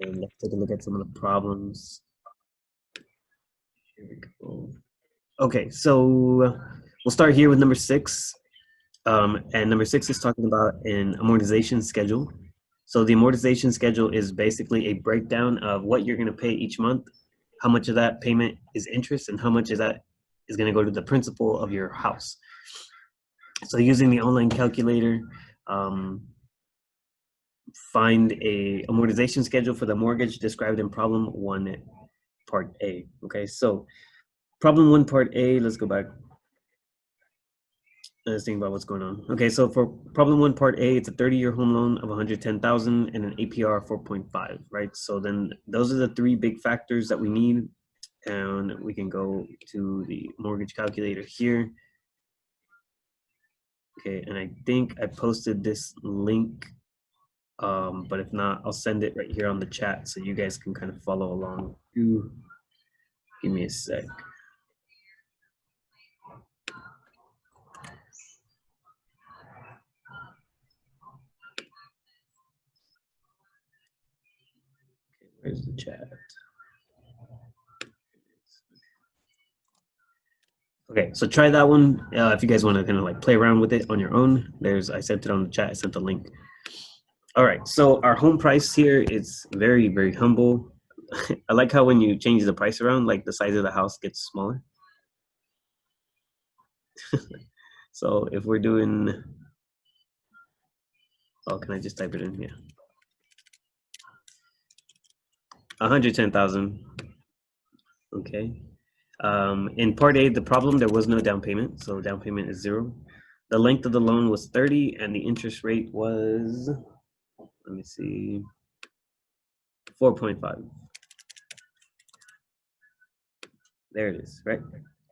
And let's take a look at some of the problems. Here we go. Okay, so we'll start here with number 6. And number 6 is talking about an amortization schedule. So the amortization schedule is basically a breakdown of what you're going to pay each month, how much of that payment is interest, and how much of that is going to go to the principal of your house. So using the online calculator, find a amortization schedule for the mortgage described in problem 1 part A. Okay, so problem 1 part A, let's go back. Let's think about what's going on. Okay, so for problem 1 part A, it's a 30-year home loan of 110,000 and an APR of 4.5, right? So then those are the 3 big factors that we need, and we can go to the mortgage calculator here. Okay, and I think I posted this link, but if not, I'll send it right here on the chat so you guys can kind of follow along. Give me a sec. Where's the chat? Okay, so try that one. If you guys want to kind of like play around with it on your own, I sent it on the chat. I sent the link. All right, so our home price here is very, very humble. I like how when you change the price around, like the size of the house gets smaller. So if we're doing, oh, can I just type it in here? 110,000. Okay. In part A, the problem, there was no down payment, so down payment is 0. The length of the loan was 30, and the interest rate was, let me see, 4.5. There it is, right?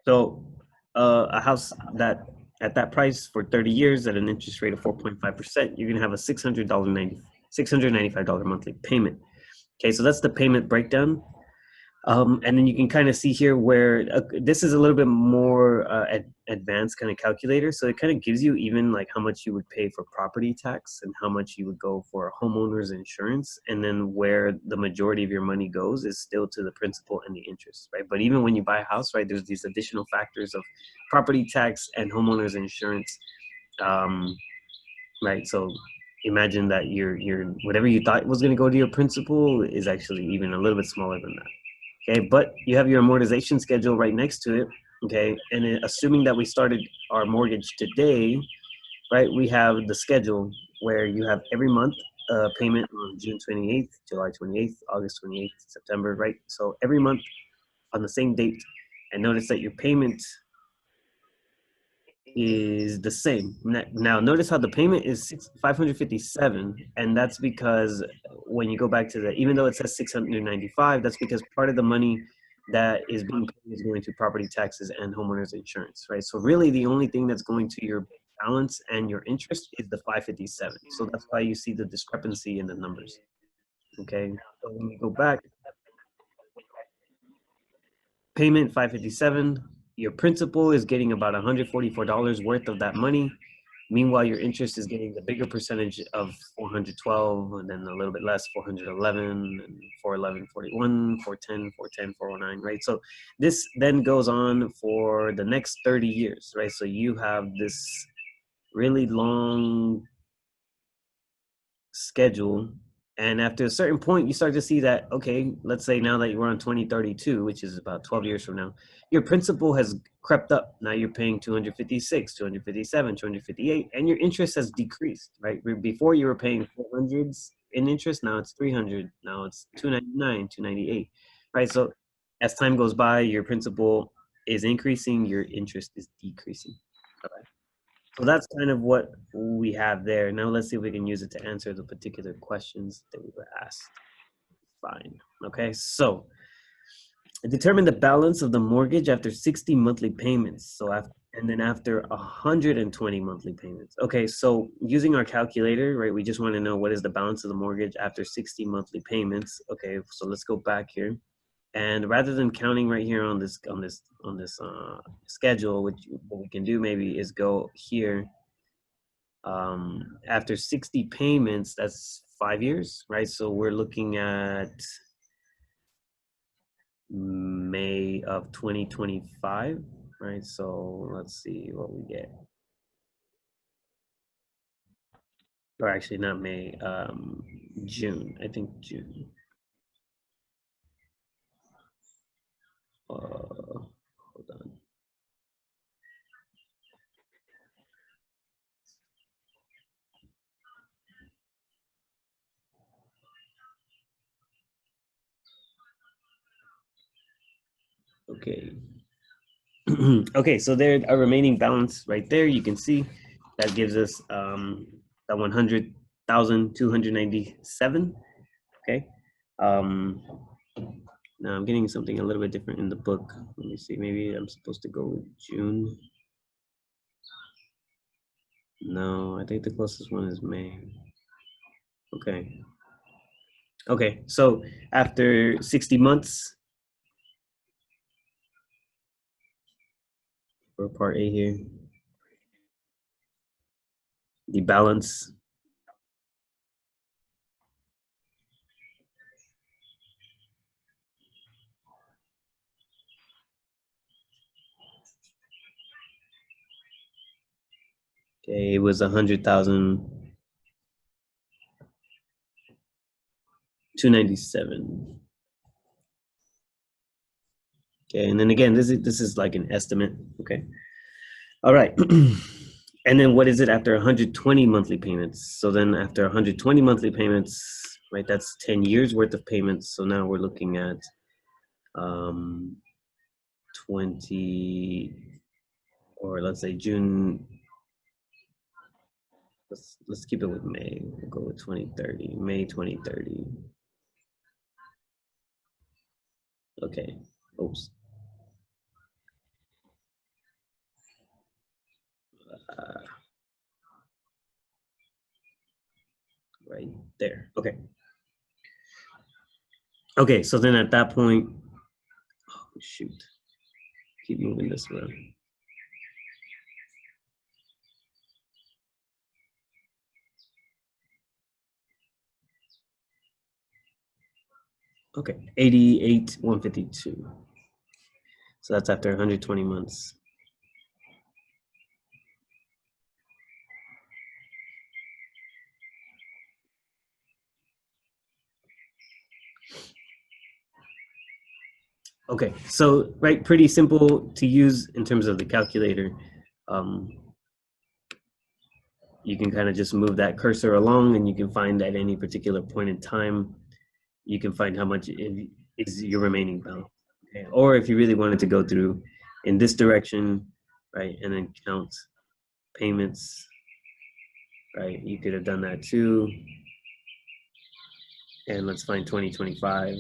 So a house that at that price for 30 years at an interest rate of 4.5%, you're gonna have a $695 monthly payment. Okay, so that's the payment breakdown. And then you can kind of see here where this is a little bit more advanced kind of calculator. So it kind of gives you even like how much you would pay for property tax and how much you would go for homeowner's insurance. And then where the majority of your money goes is still to the principal and the interest, right? But even when you buy a house, right, there's these additional factors of property tax and homeowner's insurance, right? So imagine that your whatever you thought was going to go to your principal is actually even a little bit smaller than that. Okay, but you have your amortization schedule right next to it. Okay, and assuming that we started our mortgage today, right, we have the schedule where you have every month payment on June 28th, July 28th, August 28th, September, right? So every month on the same date. And notice that your payment is the same. Now notice how the payment is 557, and that's because when you go back to the, even though it says 695, that's because part of the money that is being paid is going to property taxes and homeowners insurance, right? So really the only thing that's going to your balance and your interest is the 557. So that's why you see the discrepancy in the numbers. Okay, so when we go back, payment 557, your principal is getting about $144 worth of that money. Meanwhile, your interest is getting the bigger percentage of 412, and then a little bit less, 411, and 411, 41, 410, 410, 409, right? So this then goes on for the next 30 years, right? So you have this really long schedule. And after a certain point, you start to see that, okay, let's say now that you're on 2032, which is about 12 years from now, your principal has crept up. Now you're paying 256, 257, 258, and your interest has decreased, right? Before you were paying 400s in interest, now it's 300, now it's 299, 298, right? So as time goes by, your principal is increasing, your interest is decreasing. All right. So that's kind of what we have there. Now let's see if we can use it to answer the particular questions that we were asked. Fine. Okay, so determine the balance of the mortgage after 60 monthly payments. So and then after 120 monthly payments. Okay, so using our calculator, right, we just want to know what is the balance of the mortgage after 60 monthly payments. Okay, so let's go back here. And rather than counting right here on this schedule, what we can do maybe is go here. After 60 payments, that's 5 years, right? So we're looking at May of 2025, right? So let's see what we get. Or actually not May, June, I think June. Hold on. Okay. Okay, so there our remaining balance right there. You can see that gives us that 100,297. Okay. Um, Now I'm getting something a little bit different in the book. Let me see. Maybe I'm supposed to go with June. No, I think the closest one is May. Okay. Okay. So after 60 months for part A here, the balance. Okay, it was 100,297. Okay, and then again, this is like an estimate. Okay. All right. And then what is it after 120 monthly payments? So then after 120 monthly payments, right, that's 10 years worth of payments. So now we're looking at 20, or let's say June. Let's keep it with May. We'll go with 2030, May 2030. Okay. Oops. Uh, right there. Okay. Okay. So then at that point, oh, shoot, keep moving this around. Okay, 88,152. So that's after 120 months. Okay, so right, pretty simple to use in terms of the calculator. Um, you can kind of just move that cursor along, and you can find at any particular point in time, you can find how much is your remaining balance. Okay? Or if you really wanted to go through in this direction, right, and then count payments, right, you could have done that too. And let's find 2025.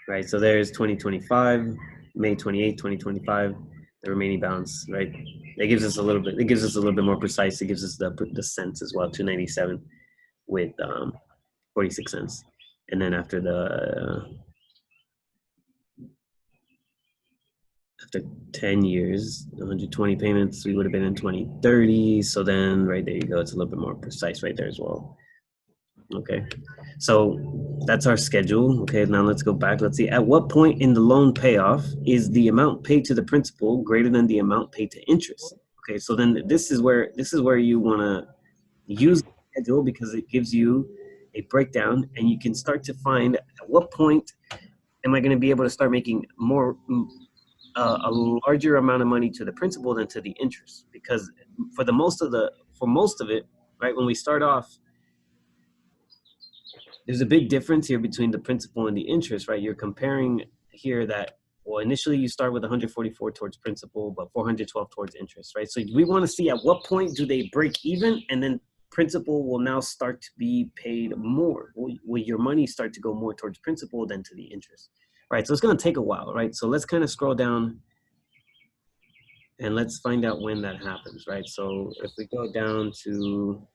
Right, so there's 2025, May 28, 2025, the remaining balance, right? It gives us a little bit, it gives us a little bit more precise. It gives us the cents as well, 297 with 46 cents. And then after 10 years, 120 payments, we would have been in 2030. So then right there you go, it's a little bit more precise right there as well. Okay, so that's our schedule. Okay, now let's go back. Let's see, at what point in the loan payoff is the amount paid to the principal greater than the amount paid to interest? Okay, so then this is where you want to use the schedule, because it gives you a breakdown, and you can start to find at what point am I going to be able to start making more a larger amount of money to the principal than to the interest, because for most of it, right, when we start off, there's a big difference here between the principal and the interest, right? You're comparing here that, well, initially you start with 144 towards principal, but 412 towards interest, right? So we want to see at what point do they break even, and then principal will now start to be paid more. Will your money start to go more towards principal than to the interest, right? So it's going to take a while, right? So let's kind of scroll down and let's find out when that happens, right? So if we go down to,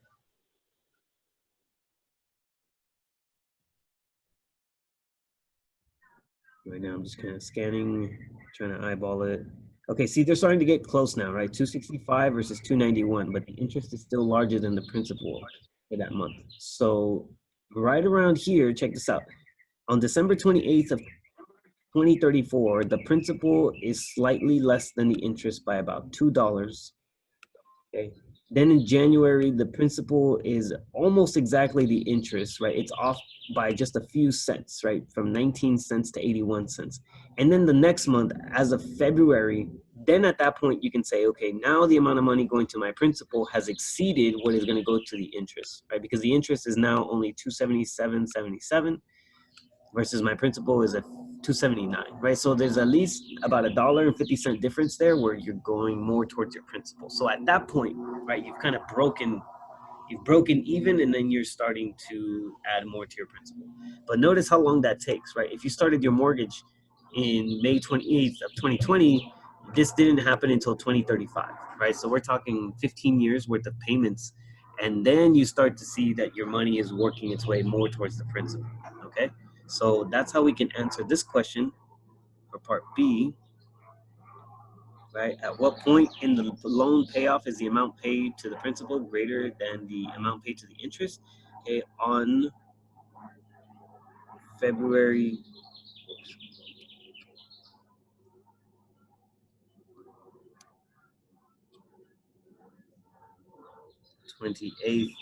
right now I'm just kind of scanning, trying to eyeball it. Okay, see, they're starting to get close now, right? 265 versus 291, but the interest is still larger than the principal. for that month. So right around here, check this out. On December 28th of 2034, the principal is slightly less than the interest by about $2. Okay. Then in January, the principal is almost exactly the interest, right? It's off by just a few cents, right? From 19 cents to 81 cents. And then the next month, as of February, then at that point, you can say, okay, now the amount of money going to my principal has exceeded what is going to go to the interest, right? Because the interest is now only 277.77 versus my principal is at 279, right? So there's at least about $1.50 difference there where you're going more towards your principal. So at that point, right, you've broken even, and then you're starting to add more to your principal. But notice how long that takes, right? If you started your mortgage in May 28th of 2020, this didn't happen until 2035, right? So we're talking 15 years worth of payments, and then you start to see that your money is working its way more towards the principal. Okay, so that's how we can answer this question for part B, right? At what point in the loan payoff is the amount paid to the principal greater than the amount paid to the interest? Okay, on February 28th,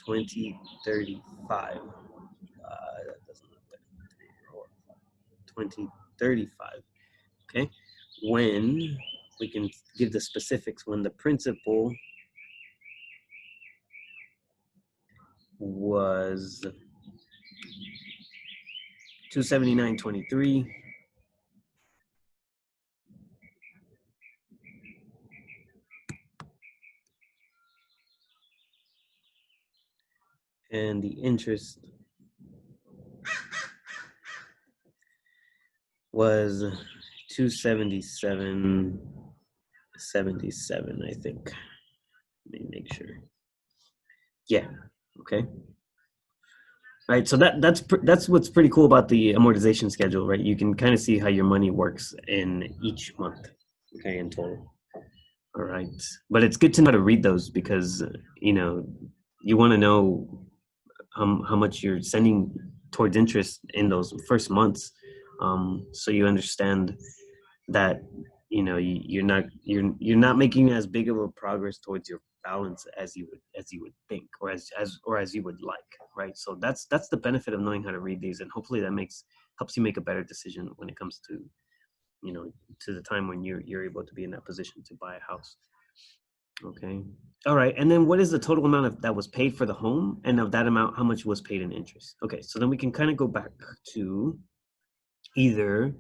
2035. That doesn't look like 2035. Okay, when we can give the specifics when the principal was 279.23 and the interest was 277.77, I think. Let me make sure. Yeah. Okay. Right. So that's what's pretty cool about the amortization schedule, right? You can kind of see how your money works in each month. Okay, in total. All right. But it's good to know how to read those because you want to know how much you're sending towards interest in those first months, so you understand that you're not making as big of a progress towards your balance as you would think, or as you would like, right? So that's the benefit of knowing how to read these, and hopefully that helps you make a better decision when it comes to to the time when you're able to be in that position to buy a house. Okay. All right. And then what is the total amount that was paid for the home? And of that amount, how much was paid in interest? Okay. So then we can kind of go back to either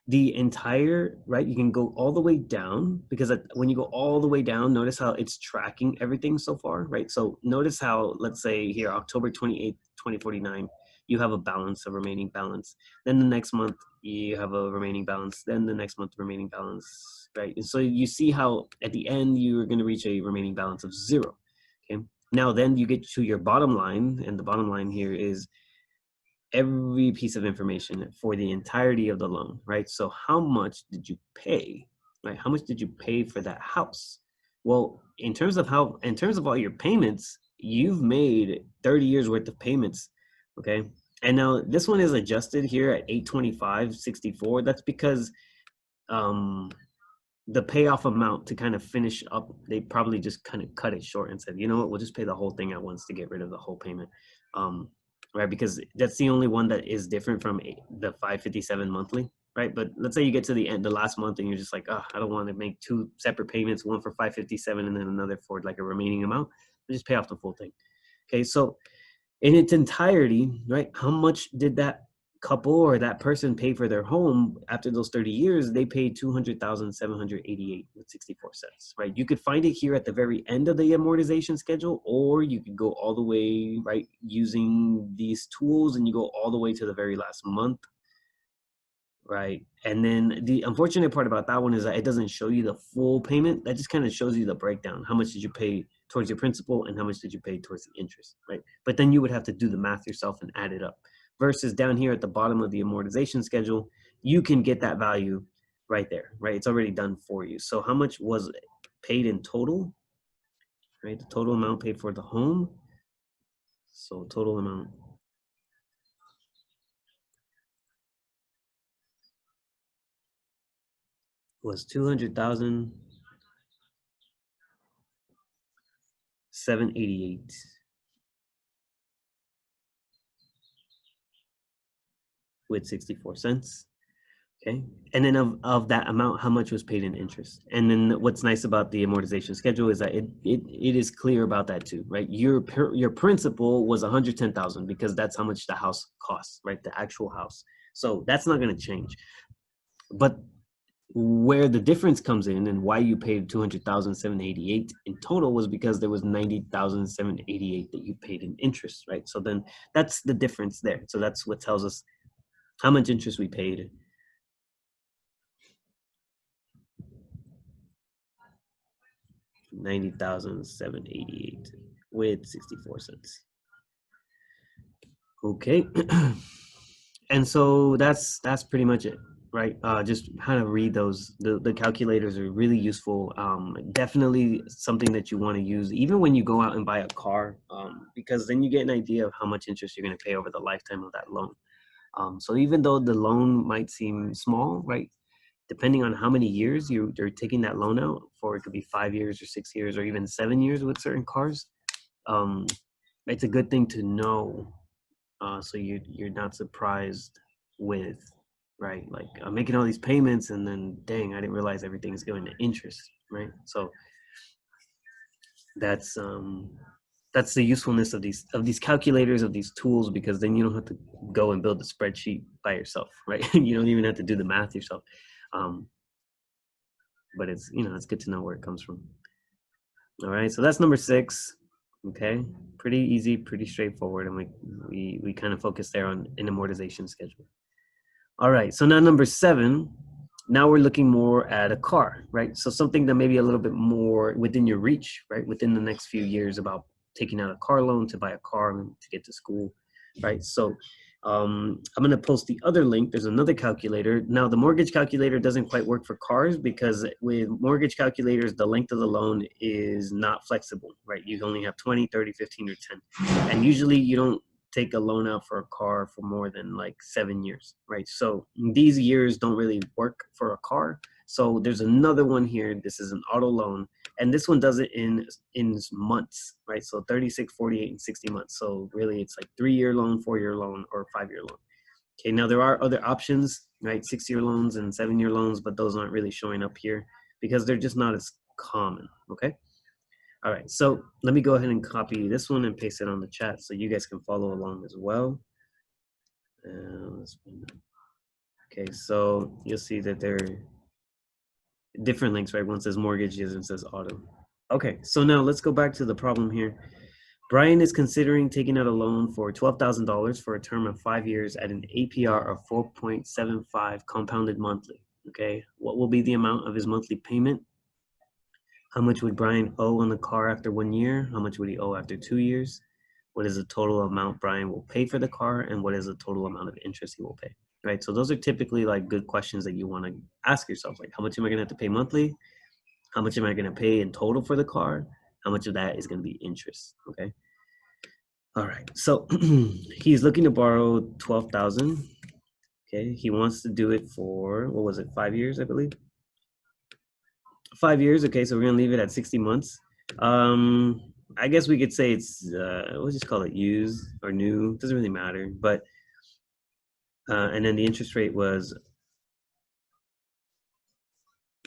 the entire, right? You can go all the way down because when you go all the way down, notice how it's tracking everything so far, right? So notice how, let's say here, October 28th, 2049, you have a balance, a remaining balance. Then the next month, you have a remaining balance. Then the next month, remaining balance, right? And so you see how at the end, you're going to reach a remaining balance of 0. Okay. Now, then you get to your bottom line, and the bottom line here is every piece of information for the entirety of the loan, right? So how much did you pay, right? How much did you pay for that house? Well, in terms of all your payments, you've made 30 years worth of payments, okay? And now this one is adjusted here at 825.64. That's because the payoff amount to kind of finish up, they probably just kind of cut it short and said, you know what, we'll just pay the whole thing at once to get rid of the whole payment. Right? Because that's the only one that is different from the 557 monthly, right? But let's say you get to the end, the last month, and you're just like, oh, I don't want to make 2 separate payments, one for 557 and then another for like a remaining amount. Just pay off the full thing. Okay, so in its entirety, right? How much did that couple or that person pay for their home after those 30 years? They paid 200,788 with 64 cents, right? You could find it here at the very end of the amortization schedule, or you could go all the way, right, using these tools, and you go all the way to the very last month, right? And then the unfortunate part about that one is that it doesn't show you the full payment. That just kind of shows you the breakdown. How much did you pay towards your principal and how much did you pay towards the interest, right? But then you would have to do the math yourself and add it up. Versus down here at the bottom of the amortization schedule, you can get that value right there, right? It's already done for you. So how much was paid in total, right? The total amount paid for the home So total amount was 200,788 with 64 cents. Okay. And then of that amount, how much was paid in interest? And then what's nice about the amortization schedule is that it is clear about that too, right? Your principal was 110,000 because that's how much the house costs, right? The actual house. So that's not going to change. But where the difference comes in and why you paid 200,788 in total was because there was 90,788 that you paid in interest, right? So then that's the difference there. So that's what tells us how much interest we paid. 90,788 with 64 cents. Okay. And so that's pretty much it, right? Just kind of read those. The calculators are really useful. Definitely something that you want to use even when you go out and buy a car, because then you get an idea of how much interest you're going to pay over the lifetime of that loan. So even though the loan might seem small, right? Depending on how many years you're taking that loan out for, it could be 5 years or 6 years or even 7 years with certain cars. Um, it's a good thing to know, so you're not surprised with, right, like I'm making all these payments and then dang, I didn't realize everything's going to interest, right? So that's um that's the usefulness of these calculators, of these tools, because then you don't have to go and build a spreadsheet by yourself, right? You don't even have to do the math yourself. um, but it's, it's good to know where it comes from. All right, so that's number 6. Okay, pretty easy, pretty straightforward, and we kind of focus there on an amortization schedule. All right, so now number 7. Now we're looking more at a car, right? So something that may be a little bit more within your reach, right? Within the next few years, about taking out a car loan to buy a car to get to school, right? So I'm going to post the other link. There's another calculator. Now, the mortgage calculator doesn't quite work for cars because with mortgage calculators, the length of the loan is not flexible, right? You only have 20, 30, 15, or 10. And usually you don't take a loan out for a car for more than like 7 years, right? So these years don't really work for a car. So there's another one here. This is an auto loan, and this one does it in months, right? So 36, 48, and 60 months. So really it's like 3-year loan, 4-year loan, or 5-year loan. Okay, now there are other options, right? 6-year loans and 7-year loans, but those aren't really showing up here because they're just not as common. Okay. All right, so let me go ahead and copy this one and paste it on the chat so you guys can follow along as well. Okay, so you'll see that there are different links, right? One says mortgages and says auto. Okay, so now let's go back to the problem here. Brian is considering taking out a loan for $12,000 for a term of 5 years at an APR of 4.75 compounded monthly. Okay, what will be the amount of his monthly payment? How much would Brian owe on the car after 1 year? How much would he owe after 2 years? What is the total amount Brian will pay for the car? And what is the total amount of interest he will pay? Right. So those are typically like good questions that you want to ask yourself. Like, how much am I going to have to pay monthly? How much am I going to pay in total for the car? How much of that is going to be interest? Okay. All right. So he's looking to borrow 12,000. Okay. He wants to do it for, what was it, 5 years, I believe? 5 years. Okay, so we're gonna leave it at 60 months. I guess we could say it's we'll just call it used or new. Doesn't really matter. But and then the interest rate was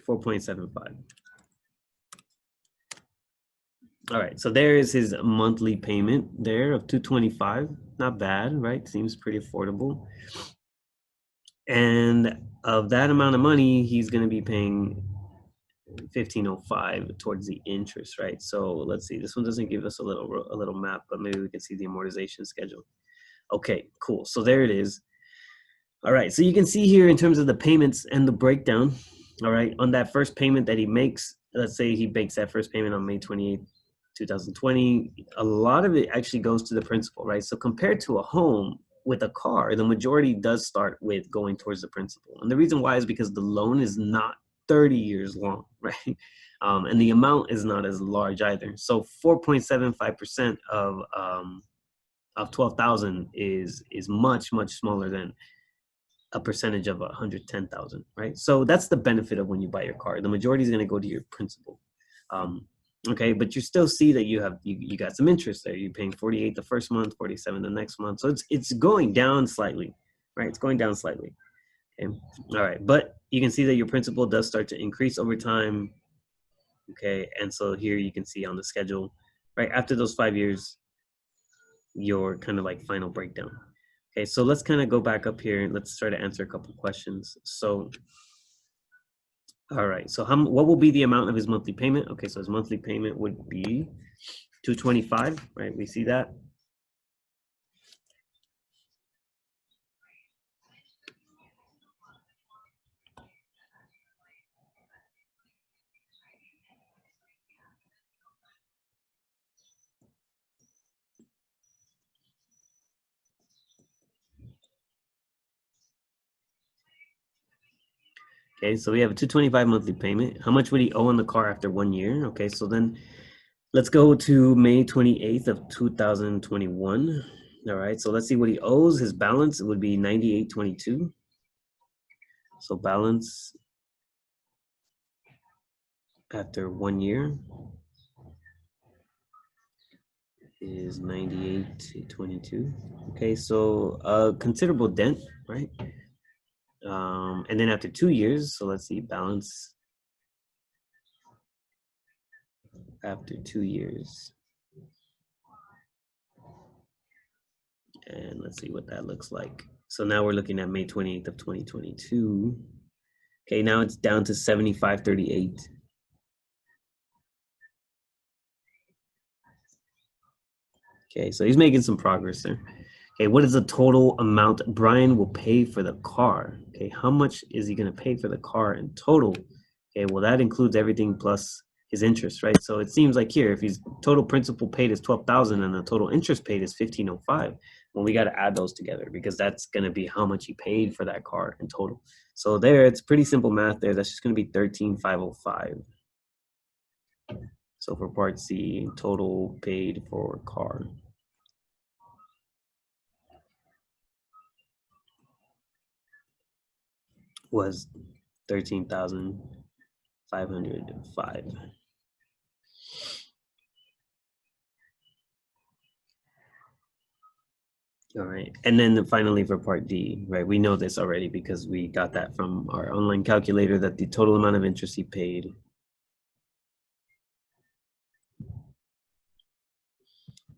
4.75. All right, so there is his monthly payment there of 225. Not bad, right? Seems pretty affordable. And of that amount of money, he's gonna be paying 1505 towards the interest, right? So let's see, this one doesn't give us a little map, but maybe we can see the amortization schedule. Okay, cool. So there it is. All right, so you can see here in terms of the payments and the breakdown. All right, on that first payment that he makes, let's say he makes that first payment on May 28th, 2020, a lot of it actually goes to the principal, right? So compared to a home, with a car, the majority does start with going towards the principal. And the reason why is because the loan is not 30 years long, right? And the amount is not as large either. So 4.75% of of 12,000 is much smaller than a percentage of 110,000, right? So that's the benefit of when you buy your car. The majority is going to go to your principal. Okay, but you still see that you got some interest there. You're paying 48 the first month, 47 the next month. So it's going down slightly, right? It's going down slightly. Okay. All right, but you can see that your principal does start to increase over time. Okay, and so here you can see on the schedule, right after those 5 years, your kind of like final breakdown. Okay, so let's kind of go back up here and let's try to answer a couple questions. So, all right, so what will be the amount of his monthly payment? Okay, so his monthly payment would be 225, right? We see that. Okay, so we have a 225 monthly payment. How much would he owe on the car after 1 year? Okay, so then let's go to May 28th of 2021. All right, so let's see what he owes. His balance would be 9822. So balance after 1 year is 9822. Okay, so a considerable dent, right? And then after 2 years, so let's see, balance after 2 years. And let's see what that looks like. So now we're looking at May 28th of 2022. Okay, now it's down to 7538. Okay, so he's making some progress there. Okay, what is the total amount Brian will pay for the car? Okay, how much is he going to pay for the car in total? Okay, well, that includes everything plus his interest, right? So it seems like here, if his total principal paid is 12,000 and the total interest paid is 1,505, well, we got to add those together because that's going to be how much he paid for that car in total. So there, it's pretty simple math there. That's just going to be 13,505. So for part C, total paid for car was 13,505. All right, and then finally for part D, right? We know this already because we got that from our online calculator that the total amount of interest he paid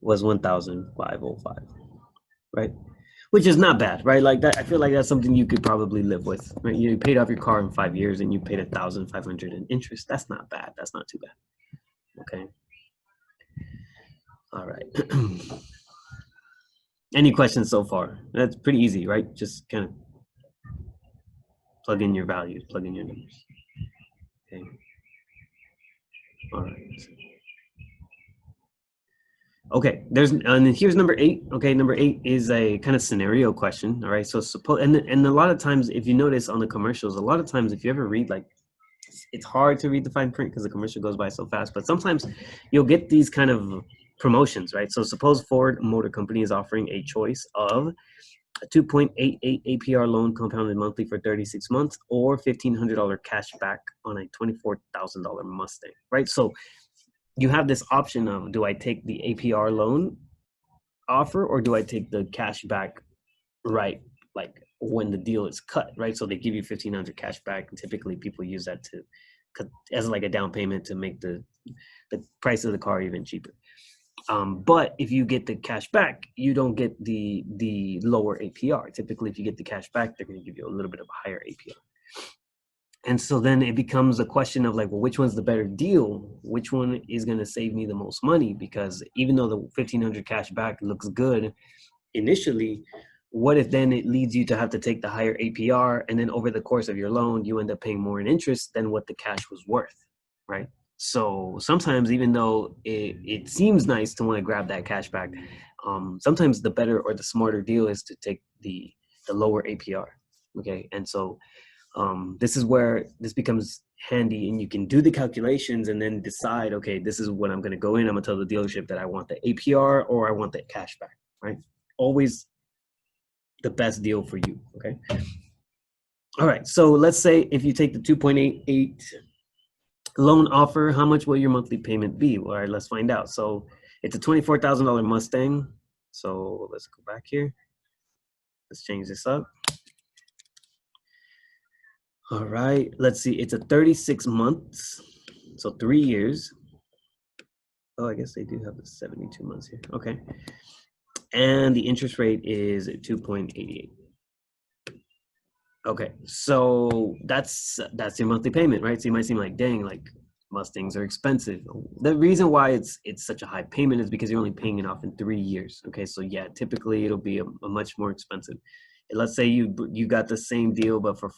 was 1,505, right? Which is not bad, right? Like that, I feel like that's something you could probably live with, right? You paid off your car in 5 years and you paid 1,500 in interest. That's not bad. That's not too bad. Okay. All right. Any questions so far? That's pretty easy, right? Just kind of plug in your values, plug in your numbers. Okay. All right. Okay, and here's number 8. Okay, number 8 is a kind of scenario question. All right, so suppose and a lot of times, if you notice on the commercials, a lot of times if you ever read, like, it's hard to read the fine print because the commercial goes by so fast. But sometimes you'll get these kind of promotions, right? So suppose Ford Motor Company is offering a choice of a 2.88 APR loan compounded monthly for 36 months or $1,500 cash back on a $24,000 Mustang, right? So you have this option of, do I take the APR loan offer or do I take the cash back, right? Like when the deal is cut, right? So they give you 1,500 cash back. And typically people use that to as like a down payment to make the price of the car even cheaper. But if you get the cash back, you don't get the lower APR. Typically, if you get the cash back, they're going to give you a little bit of a higher APR. And so then it becomes a question of like, well, which one's the better deal? Which one is going to save me the most money? Because even though the 1,500 cash back looks good initially, what if then it leads you to have to take the higher APR, and then over the course of your loan, you end up paying more in interest than what the cash was worth, right? So sometimes, even though it seems nice to want to grab that cash back, sometimes the better or the smarter deal is to take the lower APR. Okay, and so this is where this becomes handy, and you can do the calculations and then decide, okay, this is what I'm going to go in. I'm going to tell the dealership that I want the APR or I want the cash back. right? Always the best deal for you, okay? All right, so let's say if you take the 2.88 loan offer, how much will your monthly payment be? All right, let's find out. So it's a $24,000 Mustang. So let's go back here. Let's change this up. All right, let's see. It's a 36 months, so 3 years. Oh, I guess they do have the 72 months here. Okay. And the interest rate is 2.88. Okay, so that's your monthly payment, right? So you might seem like, dang, like Mustangs are expensive. The reason why it's such a high payment is because you're only paying it off in 3 years. Okay, so yeah, typically it'll be a much more expensive. Let's say you got the same deal, but for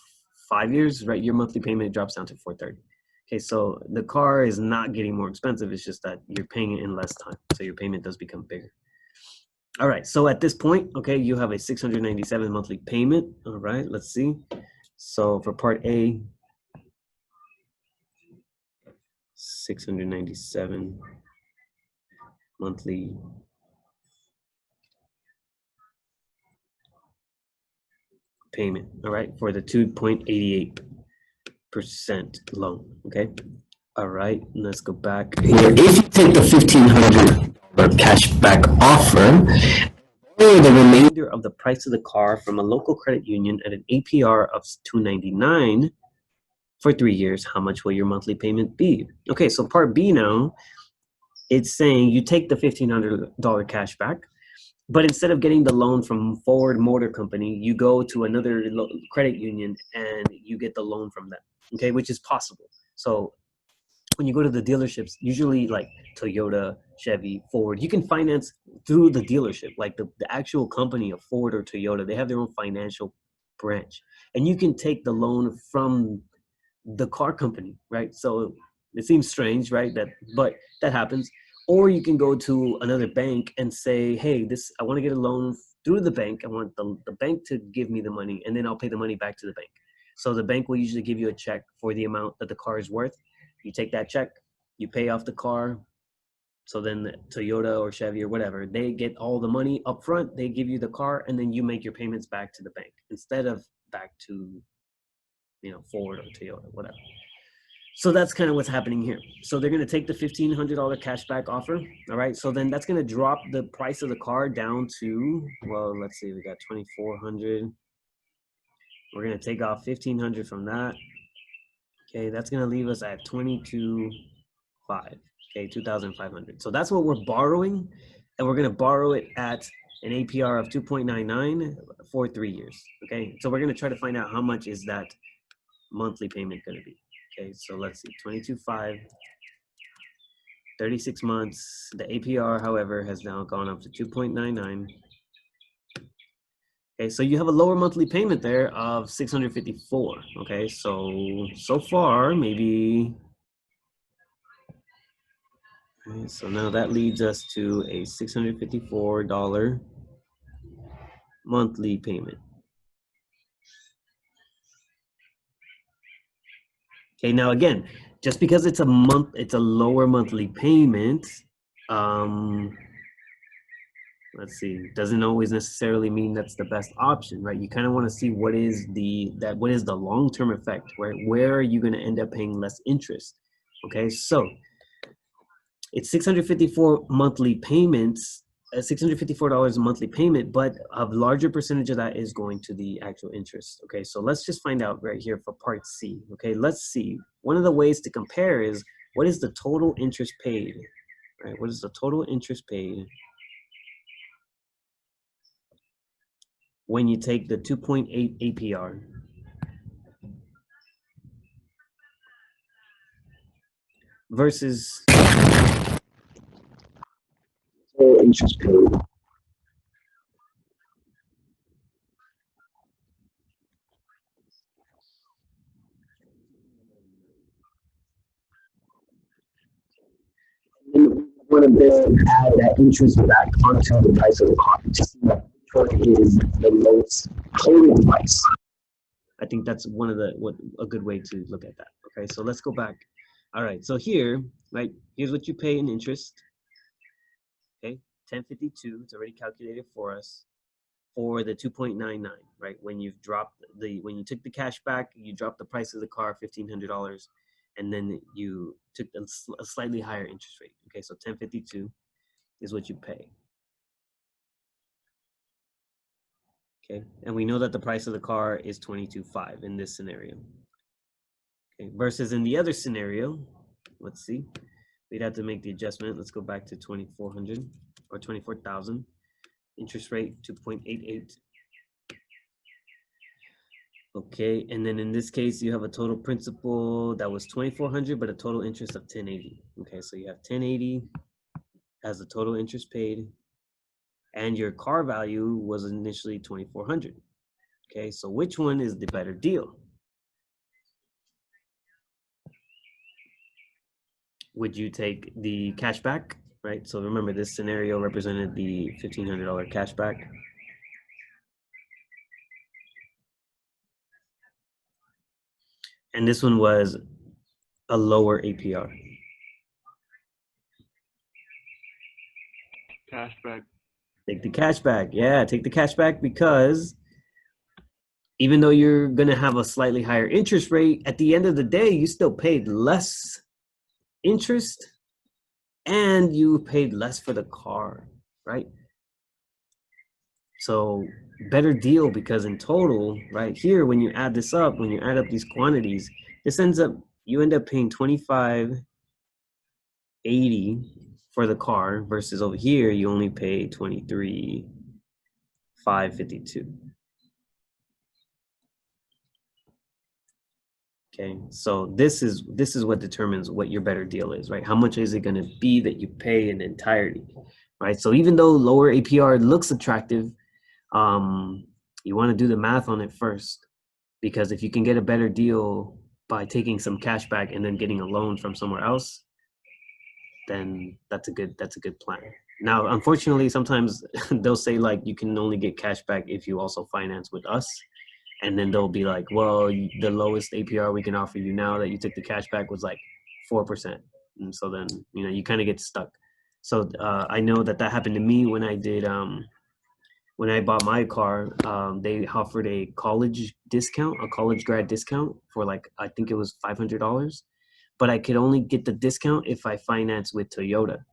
5 years, right? Your monthly payment drops down to 430. Okay, so the car is not getting more expensive. It's just that you're paying it in less time, so your payment does become bigger. All right, so at this point, okay, you have a 697 monthly payment. All right, let's see. So for part A, 697 monthly payment. All right, for the 2.88% loan. Okay. All right, let's go back here. If you take the $1,500 cashback offer, the remainder of the price of the car from a local credit union at an APR of $299 for 3 years, how much will your monthly payment be? Okay, so part B now, it's saying you take the $1,500 cash back, but instead of getting the loan from Ford Motor Company, you go to another credit union and you get the loan from them, okay, which is possible. So when you go to the dealerships, usually like Toyota, Chevy, Ford, you can finance through the dealership, like the actual company of Ford or Toyota, they have their own financial branch. And you can take the loan from the car company, right? So it seems strange, right? But that happens. Or you can go to another bank and say, hey, I want to get a loan through the bank. I want the bank to give me the money, and then I'll pay the money back to the bank. So the bank will usually give you a check for the amount that the car is worth. You take that check, you pay off the car. So then the Toyota or Chevy or whatever, they get all the money up front, they give you the car, and then you make your payments back to the bank instead of back to, Ford or Toyota, whatever. So that's kind of what's happening here. So they're going to take the $1,500 cashback offer. All right. So then that's going to drop the price of the car down to, well, let's see, we got 2,400. We're going to take off 1,500 from that. Okay. That's going to leave us at 22,500. Okay. 2,500. So that's what we're borrowing. And we're going to borrow it at an APR of 2.99 for 3 years. Okay. So we're going to try to find out how much is that monthly payment going to be. Okay, so let's see, 22.5, 36 months. The APR, however, has now gone up to 2.99. Okay, so you have a lower monthly payment there of 654. Okay, so far, maybe. Okay, so now that leads us to a $654 monthly payment. Okay, now again, just because it's a lower monthly payment, let's see, doesn't always necessarily mean that's the best option, right? You kind of want to see what is the long-term effect, where are you going to end up paying less interest? Okay, so it's 654 monthly payments, $654 a monthly payment, but a larger percentage of that is going to the actual interest. Okay, so let's just find out right here for part C. Okay, let's see. One of the ways to compare is what is the total interest paid, right? What is the total interest paid when you take the 2.8 APR versus total interest paid. And we want to then add that interest back onto the price of the car to see which one is the lowest total price. I think that's a good way to look at that. Okay, so let's go back. All right, so here, right, here's what you pay in interest. Okay, 1052. It's already calculated for us for the 2.99, right? When you took the cash back, you dropped the price of the car $1,500, and then you took a slightly higher interest rate. Okay, so 1052 is what you pay. Okay, and we know that the price of the car is 22.5 in this scenario. Okay, versus in the other scenario, let's see, we'd have to make the adjustment. Let's go back to 2,400 or 24,000. Interest rate 2.88. Okay, and then in this case, you have a total principal that was 2,400, but a total interest of 1080. Okay, so you have 1080 as the total interest paid, and your car value was initially 2,400. Okay, so which one is the better deal? Would you take the cash back, right? So remember, this scenario represented the $1,500 cash back. And this one was a lower APR. Cashback. Take the cash back. Yeah, take the cash back, because even though you're going to have a slightly higher interest rate, at the end of the day, you still paid less interest and you paid less for the car, right? So better deal, because in total, right here, when you add this up, when you add up these quantities, you end up paying $25.80 for the car, versus over here you only pay $23,552. Okay, so this is what determines what your better deal is, right? How much is it going to be that you pay in entirety, right? So even though lower APR looks attractive, you want to do the math on it first, because if you can get a better deal by taking some cash back and then getting a loan from somewhere else, then that's a good plan. Now, unfortunately, sometimes they'll say like you can only get cash back if you also finance with us. And then they'll be like, well, the lowest APR we can offer you now that you took the cash back was like 4%. And so then, you kind of get stuck. So I know that happened to me when I did, when I bought my car. They offered a college grad discount for like, I think it was $500. But I could only get the discount if I financed with Toyota.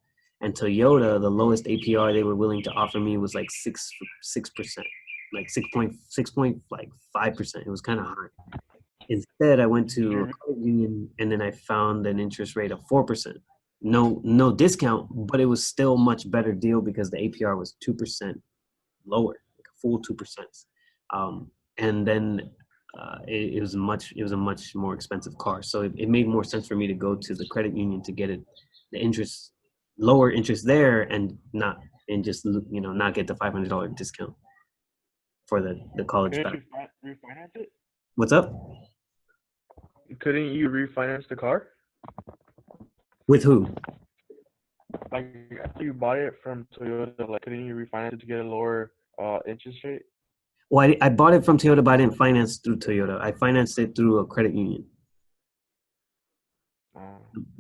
And Toyota, the lowest APR they were willing to offer me was like 6%, like 6.5%. It was kind of high. Instead, I went to a credit union, and then I found an interest rate of 4%. No discount, but it was still much better deal because the APR was 2% lower, like a full 2%. And then it was a much more expensive car. So it made more sense for me to go to the credit union to get lower interest there, and just not get the $500 discount for the college back. Couldn't you refinance it? What's up? Couldn't you refinance the car? With who? Like after you bought it from Toyota, like couldn't you refinance it to get a lower interest rate? Well, I bought it from Toyota, but I didn't finance through Toyota. I financed it through a credit union.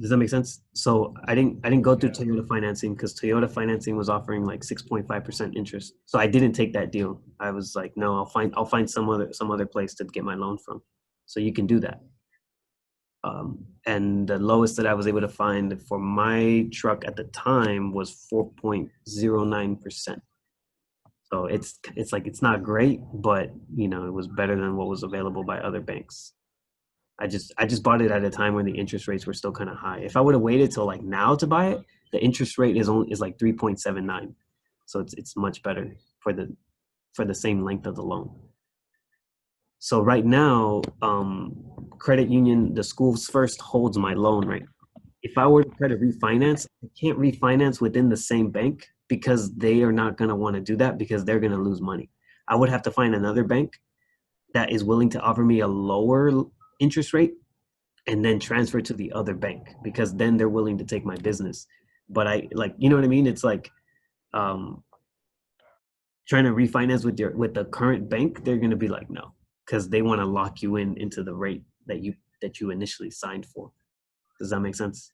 Does that make sense? So I didn't go through Toyota financing, because Toyota financing was offering like 6.5% interest. So I didn't take that deal. I was like, no, I'll find some other place to get my loan from. So you can do that. And the lowest that I was able to find for my truck at the time was 4.09%. So it's like, it's not great, but it was better than what was available by other banks. I just bought it at a time when the interest rates were still kind of high. If I would have waited till like now to buy it, the interest rate is like 3.79. So it's much better for the same length of the loan. So right now, credit union, the Schools First holds my loan right now. If I were to try to refinance, I can't refinance within the same bank, because they are not going to want to do that, because they're going to lose money. I would have to find another bank that is willing to offer me a lower interest rate and then transfer to the other bank, because then they're willing to take my business. But you know what I mean? It's like trying to refinance with the current bank. They're going to be like, no, because they want to lock you into the rate that you initially signed for. Does that make sense?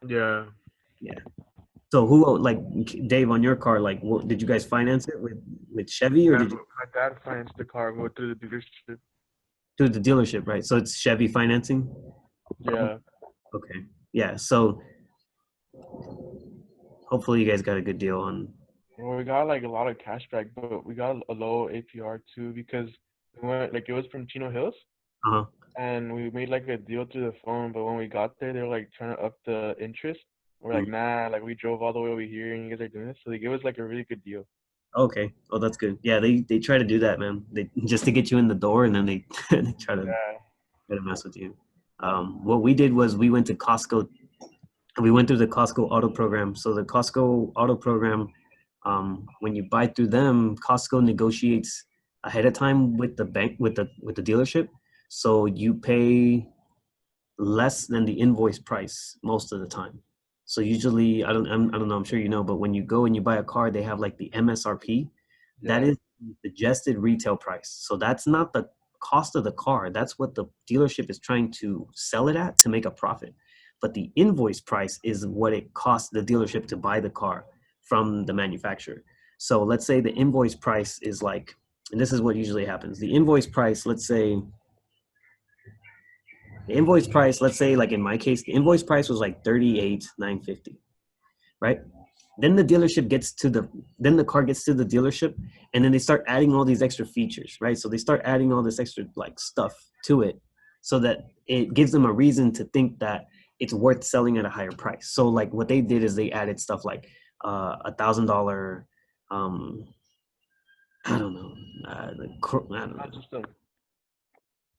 Yeah. Yeah. So who like Dave on your car? Like, what, did you guys finance it with Chevy or Yeah, did you my dad financed the car. We went through the dealership. through the dealership? Right. So it's Chevy financing. Yeah. Okay. Yeah. So hopefully you guys got a good deal on. Well, we got like a lot of cash back, but we got a low APR too because we went like it was from Chino Hills Uh huh. and we made like a deal through the phone, but when we got there, they were like trying to up the interest. We're like, nah, like we drove all the way over here and you guys are doing this. So they gave us like a really good deal. Okay. Oh, that's good. Yeah, they try to do that, man. They just to get you in the door, and then they they Yeah, try to mess with you. What we did was we went to Costco. We went through the Costco auto program. So the Costco auto program, when you buy through them, Costco negotiates ahead of time with the bank with the dealership. So you pay less than the invoice price most of the time. So usually, I don't know, I'm sure you know, but when you go and you buy a car, they have like the MSRP. That yeah. is the suggested retail price. So that's not the cost of the car. That's what the dealership is trying to sell it at to make a profit. But the invoice price is what it costs the dealership to buy the car from the manufacturer. So let's say the invoice price is like, and this is what usually happens. The invoice price, let's say the invoice price, let's say like in my case, the invoice price was like 38,950, right? Then the dealership gets to the then the car gets to the dealership and then they start adding all these extra features, right? So they start adding all this extra like stuff to it so that it gives them a reason to think that it's worth selling at a higher price. So like what they did is they added stuff like $1,000 I don't know, I don't Not know, just them.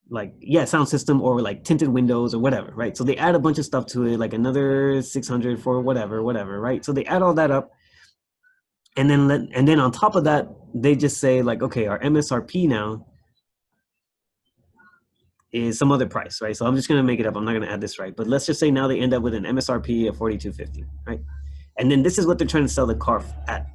like yeah, sound system or like tinted windows or whatever, right? So they add a bunch of stuff to it, like another 600 for whatever, right? So they add all that up, and then on top of that, they just say like, okay, our MSRP now is some other price, right? So I'm just gonna make it up. I'm not gonna add this right, but let's just say now they end up with an MSRP of 4250, right? And then this is what they're trying to sell the car at,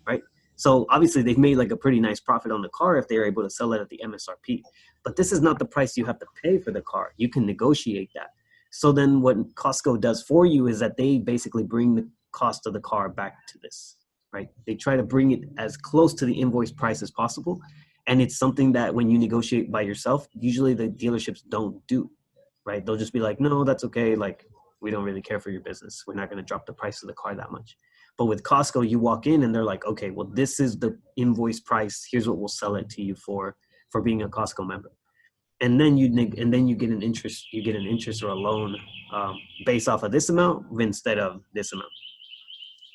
right? So obviously they've made like a pretty nice profit on the car if they're able to sell it at the MSRP. But this is not the price you have to pay for the car. You can negotiate that. So then what Costco does for you is that they basically bring the cost of the car back to this, right? They try to bring it as close to the invoice price as possible. And it's something that when you negotiate by yourself, usually the dealerships don't do, right? They'll just be like, no, that's okay. Like, we don't really care for your business. We're not going to drop the price of the car that much. But with Costco, you walk in and they're like, okay, well, this is the invoice price. Here's what we'll sell it to you for being a Costco member. And then you get an interest. You get an interest or a loan based off of this amount instead of this amount.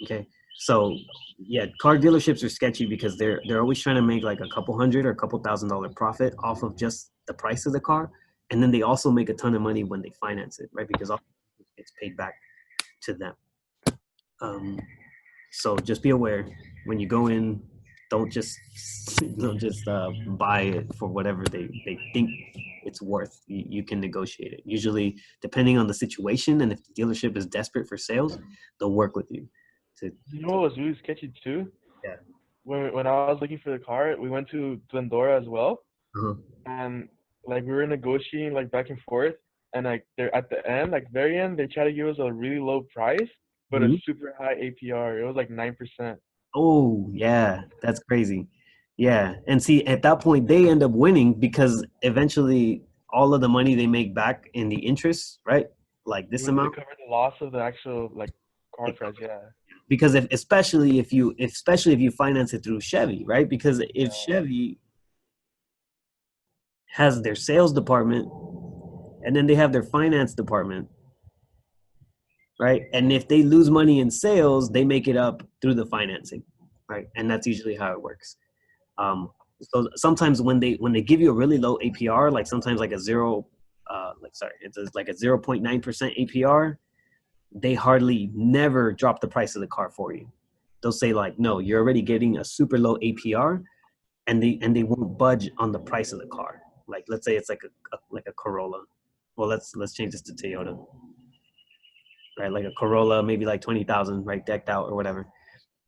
Okay, so yeah, car dealerships are sketchy because they're always trying to make like a couple hundred or a couple $1,000 profit off of just the price of the car, and then they also make a ton of money when they finance it, right? Because all it's paid back to them. Um, so just be aware when you go in, don't just don't just buy it for whatever they think it's worth. You can negotiate it. Usually, depending on the situation and if the dealership is desperate for sales, they'll work with you to, You know what was really sketchy too? yeah. When I was looking for the car, we went to Glendora as well, Uh-huh. and like we were negotiating like back and forth, and like they're at the end, like very end, they try to give us a really low price, but a Mhm. super high APR. It was like 9%. Oh, yeah, that's crazy. Yeah, and see, at that point, they end up winning because eventually all of the money they make back in the interest, right? Like this It amount, covered the loss of the actual like car it price. covers. Yeah. Because if especially if you finance it through Chevy, right? Because if Yeah. Chevy has their sales department and then they have their finance department, right? And if they lose money in sales, they make it up through the financing, right? And that's usually how it works. Um, so sometimes when they give you a really low APR, like sometimes like a zero, it's like a 0.9% APR, they hardly never drop the price of the car for you. They'll say like, no, you're already getting a super low APR, and they won't budge on the price of the car. Like let's say it's like a Corolla. Well, let's change this to Toyota, right? Like a Corolla, maybe like 20,000, right, decked out or whatever.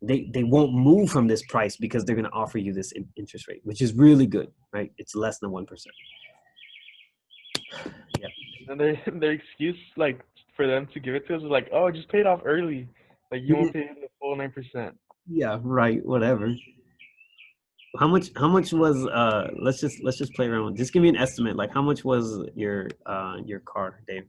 They won't move from this price because they're going to offer you this interest rate, which is really good, right? It's less than 1%. Yep. And their excuse like for them to give it to us was like, oh, just pay it off early. Like you won't pay the full 9%. Yeah, right, whatever. How much was let's just play around. Just give me an estimate. Like how much was your car, Dave?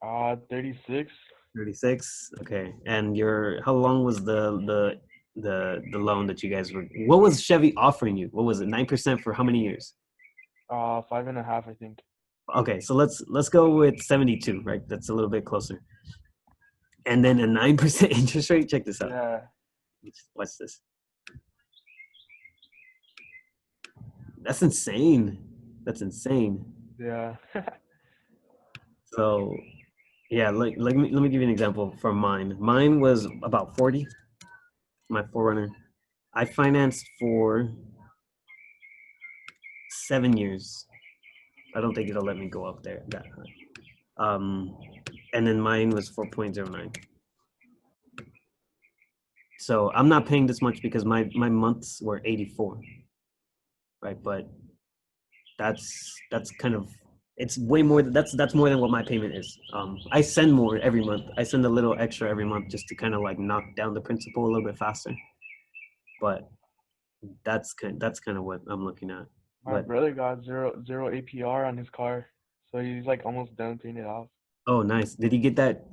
36. 36. Okay. And your how long was the loan that you guys were what was Chevy offering you? What was it? 9% for how many years? 5.5, I think. Okay, so let's go with 72, right? That's a little bit closer. And then a 9% interest rate. Check this out. Yeah, Watch this. That's insane. That's insane. yeah. So yeah, let me give you an example from mine. Mine was about 40, my Forerunner. I financed for 7 years. I don't think it'll let me go up there that high. And then mine was 4.09. So I'm not paying this much because my months were 84, right? But that's kind of it's way more. That's more than what my payment is. I send more every month. I send a little extra every month just to kind of like knock down the principal a little bit faster. But that's kind of what I'm looking at. My But brother got zero APR on his car, so he's like almost done paying it off oh, nice. Did he get that?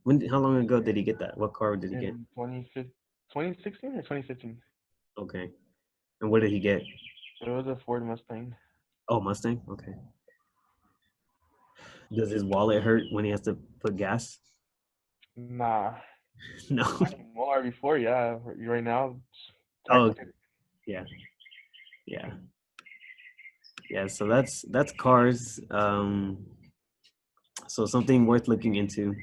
When? How long ago did he get that? What car did he get? in 2016 or 2015. Okay. And what did he get? It was a Ford Mustang. Oh, Mustang. Okay. Does his wallet hurt when he has to put gas? Nah, No. not anymore. Before, yeah. Right now, Oh, taxes. yeah, yeah, yeah. So that's cars. So something worth looking into.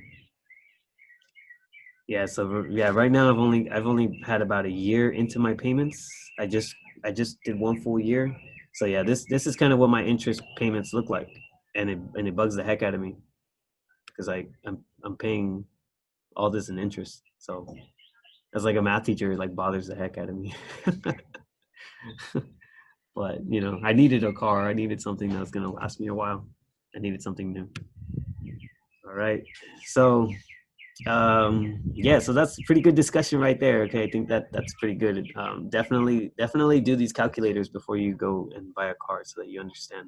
Yeah. So yeah, right now I've only had about a year into my payments. I just did one full year. So yeah, this is kind of what my interest payments look like, and it bugs the heck out of me because I'm paying all this in interest. So as like a math teacher, it like bothers the heck out of me. But I needed a car. I needed something that's gonna last me a while. I needed something new. All right. So yeah, so that's a pretty good discussion right there. Okay, I think that's pretty good. Definitely do these calculators before you go and buy a car so that you understand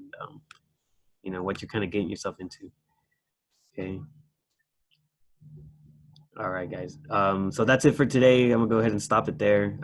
what you're kind of getting yourself into. Okay. All right, guys. So that's it for today. I'm gonna go ahead and stop it there.